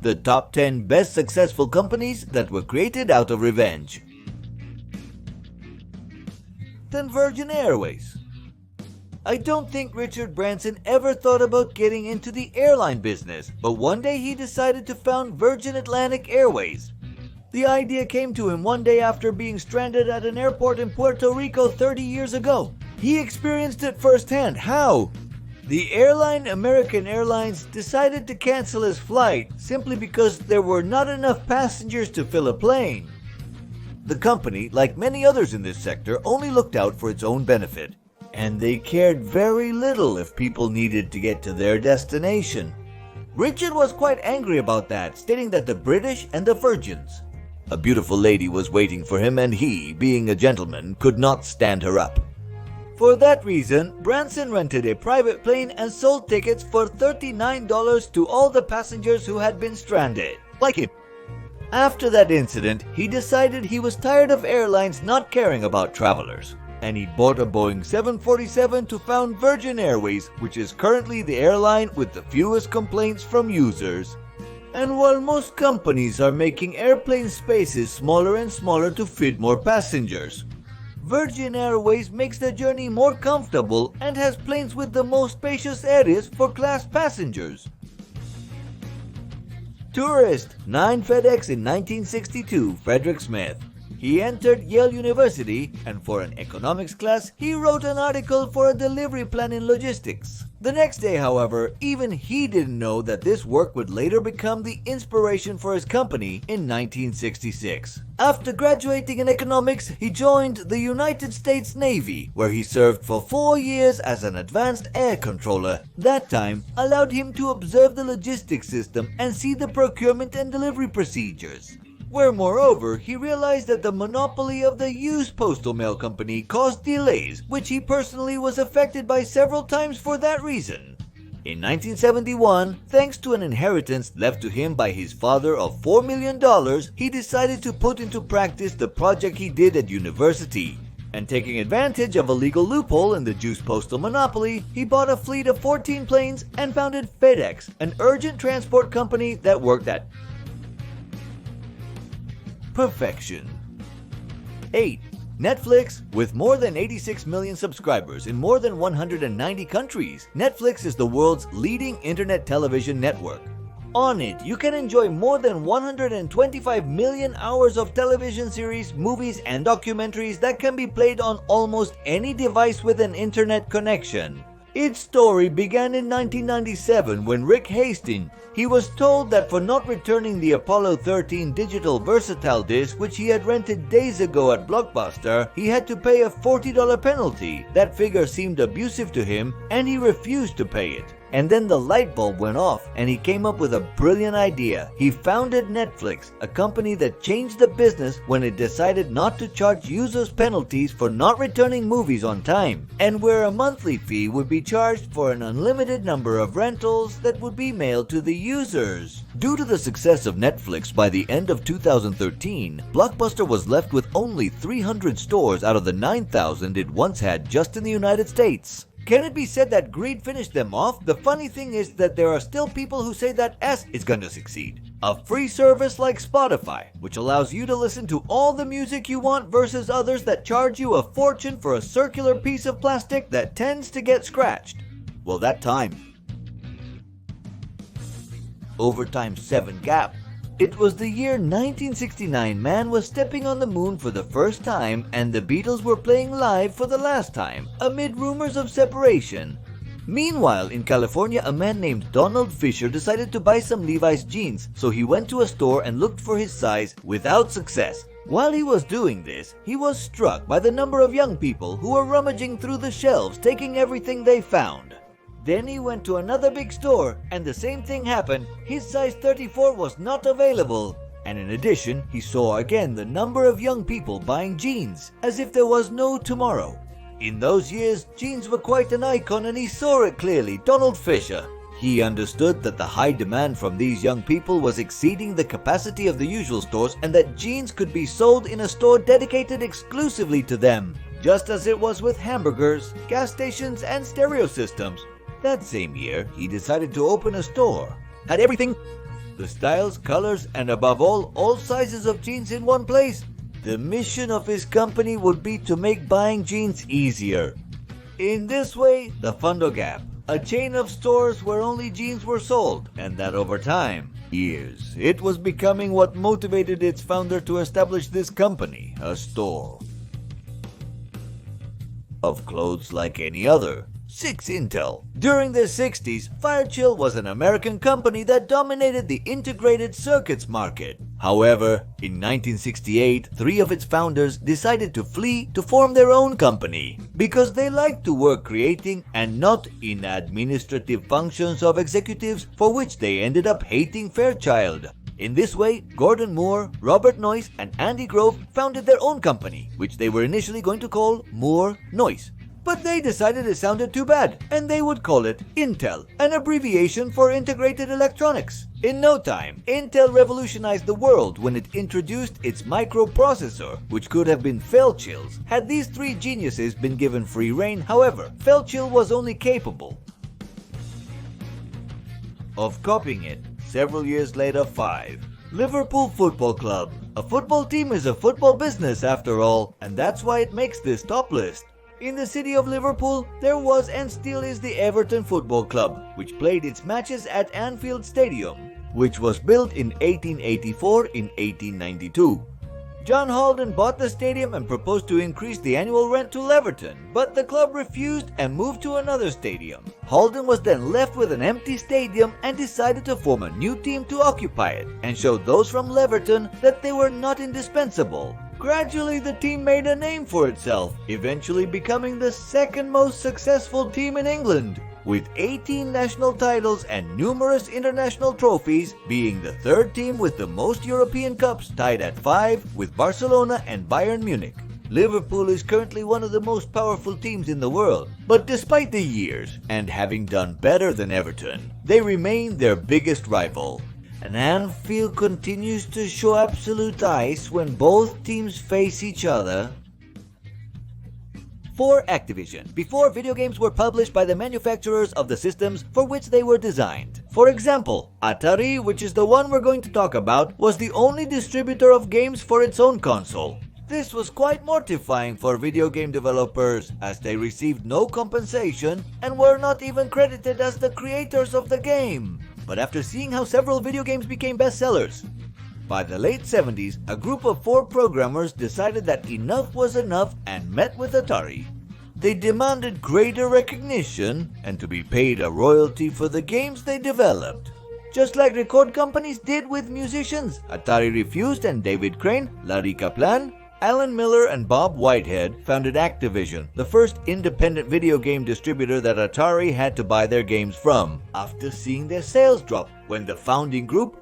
the top 10 best successful companies that were created out of revenge. Then Virgin Airways. I don't think Richard Branson ever thought about getting into the airline business, but one day he decided to found Virgin Atlantic Airways. The idea came to him one day after being stranded at an airport in Puerto Rico 30 years ago. He experienced it firsthand. How? The airline, American Airlines, decided to cancel his flight simply because there were not enough passengers to fill a plane. The company, like many others in this sector, only looked out for its own benefit, and they cared very little if people needed to get to their destination. Richard was quite angry about that, stating that the British and the Virgins. A beautiful lady was waiting for him, and he, being a gentleman, could not stand her up. For that reason, Branson rented a private plane and sold tickets for $39 to all the passengers who had been stranded, like him. After that incident, he decided he was tired of airlines not caring about travelers, and he bought a Boeing 747 to found Virgin Airways, which is currently the airline with the fewest complaints from users. And while most companies are making airplane spaces smaller and smaller to fit more passengers, Virgin Airways makes the journey more comfortable and has planes with the most spacious areas for class passengers. Tourist. 9 Fedex in 1962, Frederick Smith. He entered Yale University, and for an economics class, he wrote an article for a delivery plan in logistics. The next day, however, even he didn't know that this work would later become the inspiration for his company in 1966. After graduating in economics, he joined the United States Navy, where he served for 4 years as an advanced air controller. That time allowed him to observe the logistics system and see the procurement and delivery procedures, where moreover he realized that the monopoly of the used postal mail company caused delays, which he personally was affected by several times for that reason. In 1971, thanks to an inheritance left to him by his father of $4 million, he decided to put into practice the project he did at university. And taking advantage of a legal loophole in the juice postal monopoly, he bought a fleet of 14 planes and founded Fedex, an urgent transport company that worked at perfection. 8. Netflix. With more than 86 million subscribers in more than 190 countries, Netflix is the world's leading internet television network. On it, you can enjoy more than 125 million hours of television series, movies, and documentaries that can be played on almost any device with an internet connection. Its story began in 1997 when Rick Hastings, he was told that for not returning the Apollo 13 digital versatile disc which he had rented days ago at Blockbuster, he had to pay a $40 penalty. That figure seemed abusive to him and he refused to pay it. And then the light bulb went off and he came up with a brilliant idea. He founded Netflix, a company that changed the business when it decided not to charge users penalties for not returning movies on time, and where a monthly fee would be charged for an unlimited number of rentals that would be mailed to the users. Due to the success of Netflix, by the end of 2013, Blockbuster was left with only 300 stores out of the 9,000 it once had just in the United States. Can it be said that greed finished them off? The funny thing is that there are still people who say that S is going to succeed. A free service like Spotify, which allows you to listen to all the music you want, versus others that charge you a fortune for a circular piece of plastic that tends to get scratched. Well, that time. Overtime 7 gap. It was the year 1969. Man was stepping on the moon for the first time and the Beatles were playing live for the last time, amid rumors of separation. Meanwhile, in California, a man named Donald Fisher decided to buy some Levi's jeans, so he went to a store and looked for his size without success. While he was doing this, he was struck by the number of young people who were rummaging through the shelves, taking everything they found. Then he went to another big store and the same thing happened. His size 34 was not available. And in addition, he saw again the number of young people buying jeans, as if there was no tomorrow. In those years, jeans were quite an icon and he saw it clearly. Donald Fisher. He understood that the high demand from these young people was exceeding the capacity of the usual stores and that jeans could be sold in a store dedicated exclusively to them, just as it was with hamburgers, gas stations, and stereo systems. That same year, he decided to open a store. Had everything the styles, colors, and above all sizes of jeans in one place. The mission of his company would be to make buying jeans easier. In this way, the Fundo Gap, a chain of stores where only jeans were sold, and that over time, years, it was becoming what motivated its founder to establish this company, a store of clothes like any other. 6 Intel. During the 60s, Firechill was an American company that dominated the integrated circuits market. However, in 1968, 3 of its founders decided to flee to form their own company because they liked to work creating and not in administrative functions of executives, for which they ended up hating Fairchild. In this way, Gordon Moore, Robert Noyce, and Andy Grove founded their own company, which they were initially going to call Moore Noyce. But they decided it sounded too bad, and they would call it Intel, an abbreviation for Integrated Electronics. In no time, Intel revolutionized the world when it introduced its microprocessor, which could have been Fairchill's had these 3 geniuses been given free rein. However, Fairchill was only capable of copying it. Several years later, 5. Liverpool Football Club. A football team is a football business after all, and that's why it makes this top list. In the city of Liverpool, there was and still is the Everton Football Club, which played its matches at Anfield Stadium, which was built in 1884 in 1892. John Halden bought the stadium and proposed to increase the annual rent to Leverton, but the club refused and moved to another stadium. Halden was then left with an empty stadium and decided to form a new team to occupy it and showed those from Leverton that they were not indispensable. Gradually, the team made a name for itself, eventually becoming the second most successful team in England, with 18 national titles and numerous international trophies, being the 3rd team with the most European Cups, tied at 5 with Barcelona and Bayern Munich. Liverpool is currently one of the most powerful teams in the world, but despite the years, and having done better than Everton, they remain their biggest rival. And Anfield continues to show absolute ice when both teams face each other. 4. Activision. Before, video games were published by the manufacturers of the systems for which they were designed. For example, Atari, which is the one we're going to talk about, was the only distributor of games for its own console. This was quite mortifying for video game developers, as they received no compensation and were not even credited as the creators of the game. But after seeing how several video games became bestsellers, by the late 70s, a group of 4 programmers decided that enough was enough and met with Atari. They demanded greater recognition and to be paid a royalty for the games they developed. Just like record companies did with musicians, Atari refused, and David Crane, Larry Kaplan, Alan Miller, and Bob Whitehead founded Activision, the first independent video game distributor that Atari had to buy their games from, after seeing their sales drop when the founding group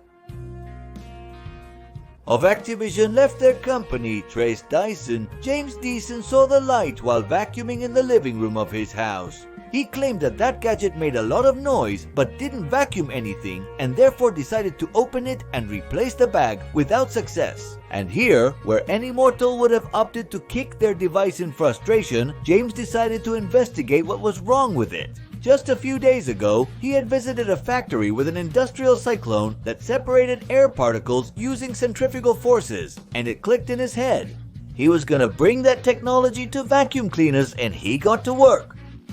of Activision left their company. Trace Dyson, James Dyson saw the light while vacuuming in the living room of his house. He claimed that that gadget made a lot of noise but didn't vacuum anything, and therefore decided to open it and replace the bag without success. And here, where any mortal would have opted to kick their device in frustration, James decided to investigate what was wrong with it. Just a few days ago, he had visited a factory with an industrial cyclone that separated air particles using centrifugal forces, and it clicked in his head. He was gonna bring that technology to vacuum cleaners, and he got to work.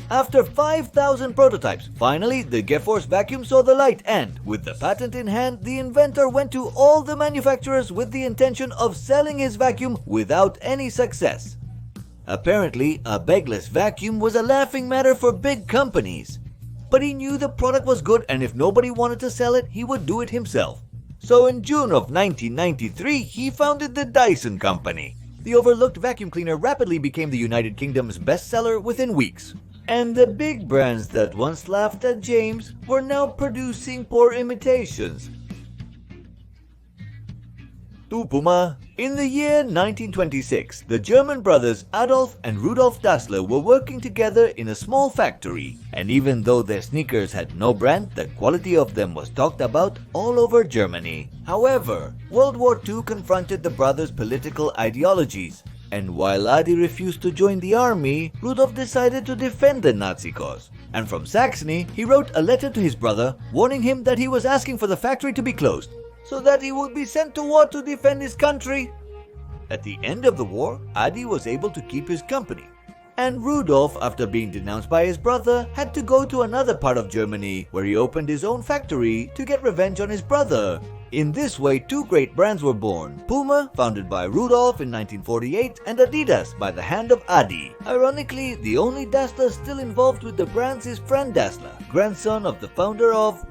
After 5,000 prototypes, finally the Geforce vacuum saw the light, and with the patent in hand, the inventor went to all the manufacturers with the intention of selling his vacuum without any success. Apparently, a begless vacuum was a laughing matter for big companies. But he knew the product was good, and if nobody wanted to sell it, he would do it himself. So in June of 1993, he founded the Dyson Company. The overlooked vacuum cleaner rapidly became the United Kingdom's bestseller within weeks. And the big brands that once laughed at James were now producing poor imitations. To Puma. In the year 1926, the German brothers Adolf and Rudolf Dassler were working together in a small factory, and even though their sneakers had no brand, the quality of them was talked about all over Germany. However, World War II confronted the brothers' political ideologies, And while Adi refused to join the army, Rudolf decided to defend the Nazi cause. And from Saxony, he wrote a letter to his brother warning him that he was asking for the factory to be closed, so that he would be sent to war to defend his country. At the end of the war, Adi was able to keep his company. And Rudolf, after being denounced by his brother, had to go to another part of Germany where he opened his own factory to get revenge on his brother. In this way, two great brands were born: Puma, founded by Rudolf in 1948, and Adidas by the hand of Adi. Ironically, the only Dassler still involved with the brands is Franz Dassler, grandson of the founder of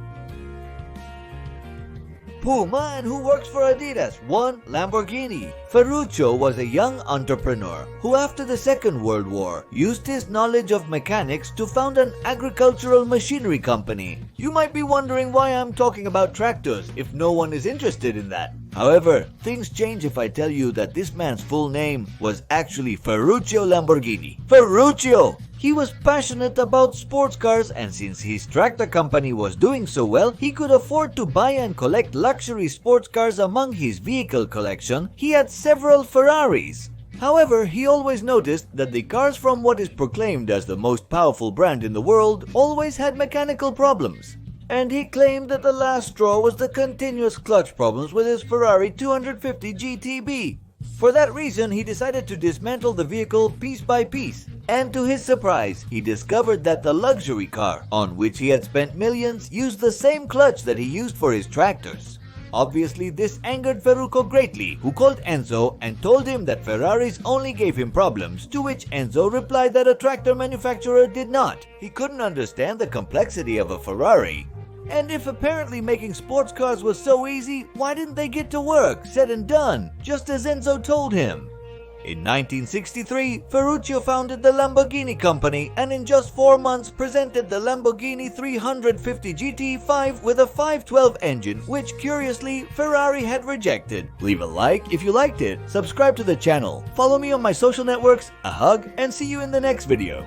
Puma and who works for Adidas. 1. Lamborghini. Ferruccio was a young entrepreneur who, after the Second World War, used his knowledge of mechanics to found an agricultural machinery company. You might be wondering why I'm talking about tractors if no one is interested in that. However, things change if I tell you that this man's full name was actually Ferruccio Lamborghini. Ferruccio! He was passionate about sports cars, and since his tractor company was doing so well, he could afford to buy and collect luxury sports cars. Among his vehicle collection, he had several Ferraris. However, he always noticed that the cars from what is proclaimed as the most powerful brand in the world always had mechanical problems. And he claimed that the last straw was the continuous clutch problems with his Ferrari 250 GTB. For that reason, he decided to dismantle the vehicle piece by piece. And to his surprise, he discovered that the luxury car, on which he had spent millions, used the same clutch that he used for his tractors. Obviously, this angered Ferruccio greatly, who called Enzo and told him that Ferraris only gave him problems, to which Enzo replied that a tractor manufacturer did not. He couldn't understand the complexity of a Ferrari. And if apparently making sports cars was so easy, why didn't they get to work, said and done, just as Enzo told him? In 1963, Ferruccio founded the Lamborghini company and in just 4 months presented the Lamborghini 350 GT5 with a 512 engine, which curiously Ferrari had rejected. Leave a like if you liked it, subscribe to the channel, follow me on my social networks, a hug, and see you in the next video.